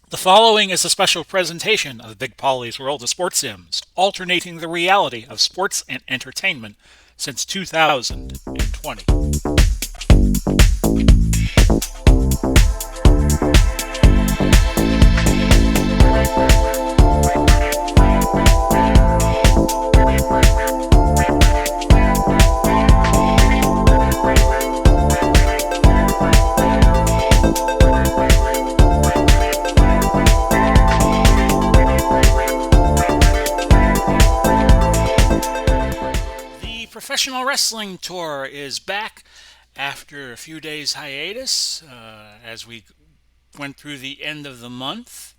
The following is a special presentation of Big Polly's World of Sports Sims, alternating the reality of sports and entertainment since 2020. The Professional Wrestling Tour is back after a few days hiatus as we went through the end of the month.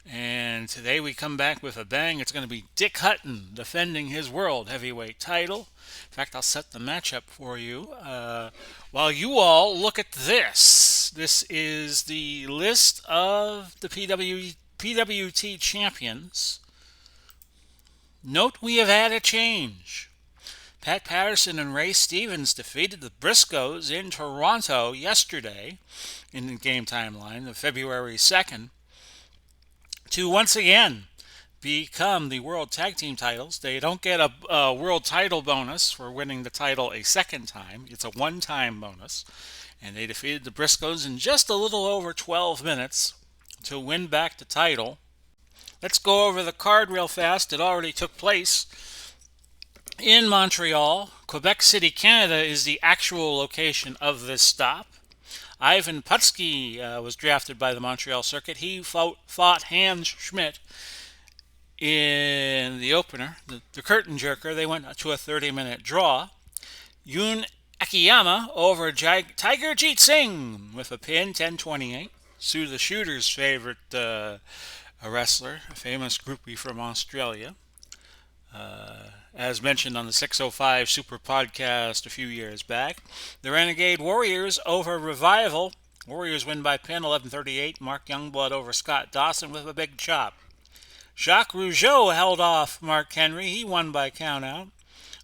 And today we come back with a bang. It's going to be Dick Hutton defending his World Heavyweight title. In fact, I'll set the matchup for you while you all look at this. This is the list of the PWT champions. Note we have had a change. Pat Patterson and Ray Stevens defeated the Briscoes in Toronto yesterday in the game timeline of February 2nd to once again become the World Tag Team titles. They don't get a World Title bonus for winning the title a second time. It's a one-time bonus. And they defeated the Briscoes in just a little over 12 minutes to win back the title. Let's go over the card real fast. It already took place in Montreal. Quebec City, Canada is the actual location of this stop. Ivan Putski was drafted by the Montreal circuit. He fought Hans Schmidt in the opener, the curtain jerker. They went to a 30-minute draw. Yoon Akiyama over Tiger Jeet Singh with a pin, 10-28. Sue the Shooter's favorite wrestler, a famous groupie from Australia. As mentioned on the 605 Super Podcast a few years back. The Renegade Warriors over Revival. Warriors win by pin, 11-38. Mark Youngblood over Scott Dawson with a big chop. Jacques Rougeau held off Mark Henry. He won by countout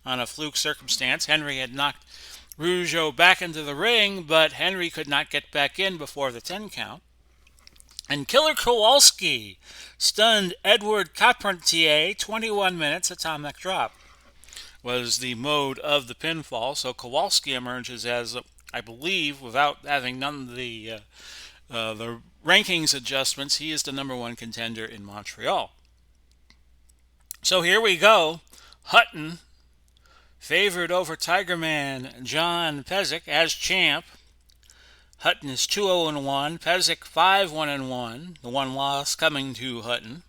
on a fluke circumstance. Henry had knocked Rougeau back into the ring, but Henry could not get back in before the 10 count. And Killer Kowalski stunned Edward Carpentier, 21 minutes, atomic drop was the mode of the pinfall. So Kowalski emerges as, I believe, without having none of the rankings adjustments, he is the number one contender in Montreal. So here we go. Hutton favored over Tigerman John Pesek as champ. Hutton is 2-0-1, Pesek 5-1-1, the one loss coming to Hutton.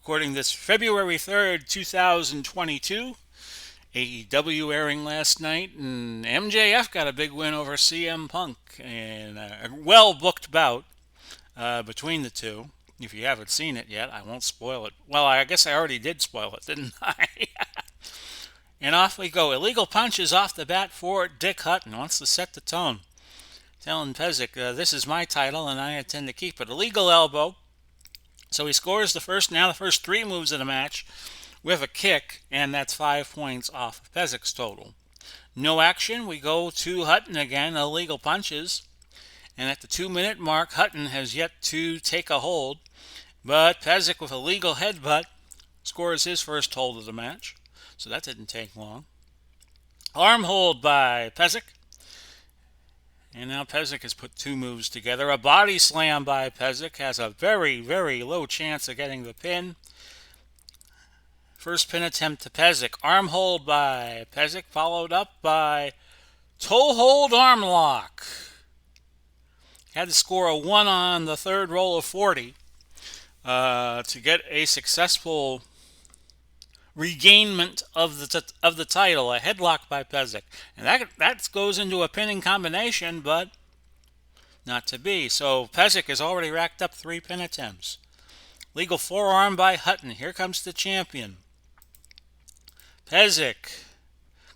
According to this February 3rd, 2022, AEW airing last night, and MJF got a big win over CM Punk, and a well-booked bout between the two. If you haven't seen it yet, I won't spoil it. Well, I guess I already did spoil it, didn't I? And off we go. Illegal punches off the bat for Dick Hutton. Wants to set the tone. Telling Pesek, this is my title and I intend to keep it. Illegal elbow. So he scores the first three moves of the match with a kick, and that's 5 points off of Pesek's total. No action. We go to Hutton again. Illegal punches. And at the 2-minute mark, Hutton has yet to take a hold. But Pesek with a legal headbutt scores his first hold of the match. So that didn't take long. Arm hold by Pesek. And now Pesek has put two moves together. A body slam by Pesek has a very, very low chance of getting the pin. First pin attempt to Pesek. Arm hold by Pesek, followed up by toe hold arm lock. Had to score a 1 on the third roll of 40 to get a successful regainment of the title, a headlock by Pesek. And that goes into a pinning combination, but not to be. So Pesek has already racked up 3 pin attempts. Legal forearm by Hutton. Here comes the champion. Pesek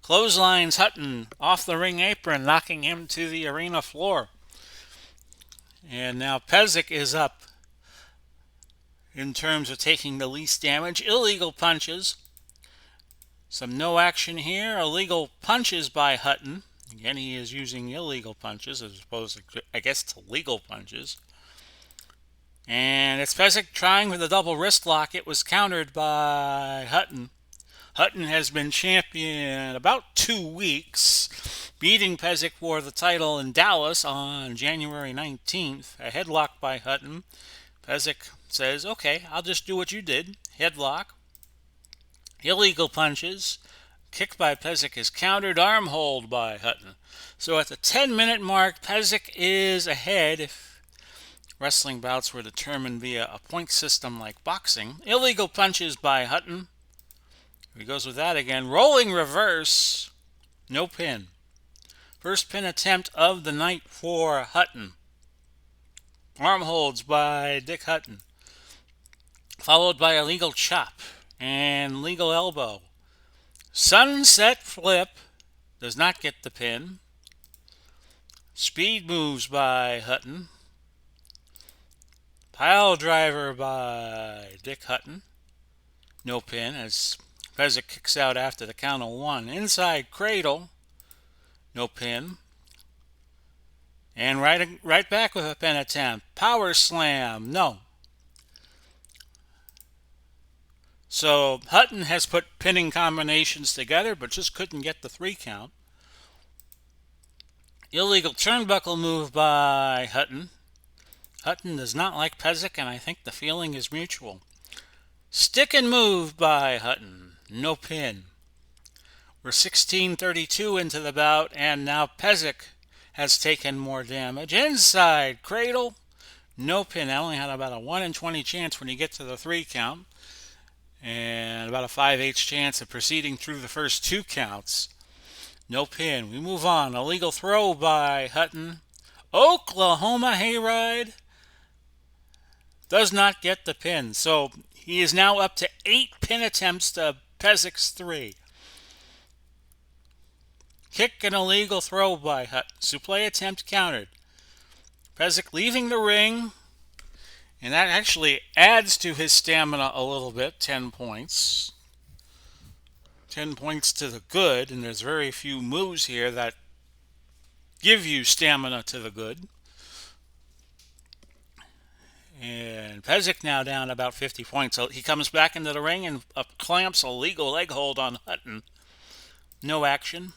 clotheslines Hutton off the ring apron, knocking him to the arena floor. And now Pesek is up in terms of taking the least damage. Illegal punches. Some no action here. Illegal punches by Hutton. Again, he is using illegal punches as opposed to, I guess, to legal punches. And it's Pesek trying for the double wrist lock. It was countered by Hutton. Hutton has been champion about 2 weeks, beating Pesek for the title in Dallas on January 19th. A headlock by Hutton. Pesek says, okay, I'll just do what you did. Headlock. Illegal punches. Kick by Pesek is countered. Arm hold by Hutton. So at the 10-minute mark, Pesek is ahead if wrestling bouts were determined via a point system like boxing. Illegal punches by Hutton. He goes with that again. Rolling reverse. No pin. First pin attempt of the night for Hutton. Arm holds by Dick Hutton. Followed by a legal chop and legal elbow. Sunset flip. Does not get the pin. Speed moves by Hutton. Pile driver by Dick Hutton. No pin as Pesek kicks out after the count of 1. Inside cradle. No pin. And right back with a pin attempt. Power slam. No. So Hutton has put pinning combinations together, but just couldn't get the 3 count. Illegal turnbuckle move by Hutton. Hutton does not like Pesek, and I think the feeling is mutual. Stick and move by Hutton. No pin. We're 16:32 into the bout, and now Pesek has taken more damage. Inside cradle. No pin. I only had about a 1 in 20 chance when you get to the 3 count. And about a 5/8 chance of proceeding through the first 2 counts. No pin. We move on. Illegal throw by Hutton. Oklahoma hayride. Does not get the pin. So he is now up to 8 pin attempts to Pesek's 3. Kick and illegal throw by Hutton. Suplex attempt countered. Pesek leaving the ring. And that actually adds to his stamina a little bit. 10 points. 10 points to the good. And there's very few moves here that give you stamina to the good. And Pesek now down about 50 points. So he comes back into the ring and clamps a legal leg hold on Hutton. No action.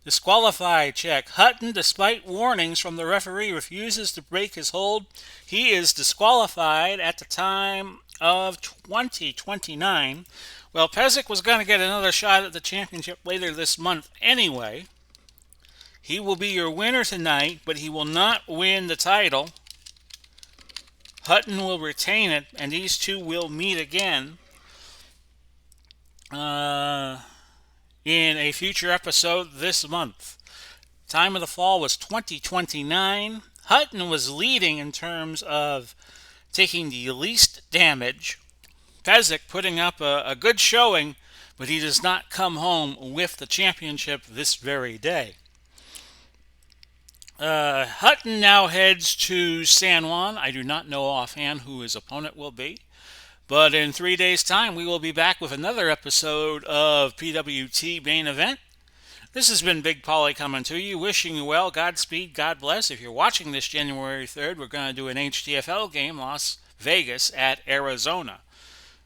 Disqualified check. Hutton, despite warnings from the referee, refuses to break his hold. He is disqualified at the time of 2029. Well, Pesek was going to get another shot at the championship later this month anyway. He will be your winner tonight, but he will not win the title. Hutton will retain it, and these two will meet again in a future episode this month. Time of the fall was 2029. Hutton was leading in terms of taking the least damage. Pesek putting up a good showing, but he does not come home with the championship this very day. Hutton now heads to San Juan. I do not know offhand who his opponent will be. But in 3 days' time, we will be back with another episode of PWT Main Event. This has been Big Paulie coming to you, wishing you well, Godspeed, God bless. If you're watching this January 3rd, we're going to do an HTFL game, Las Vegas at Arizona.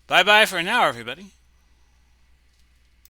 Bye-bye for now, everybody.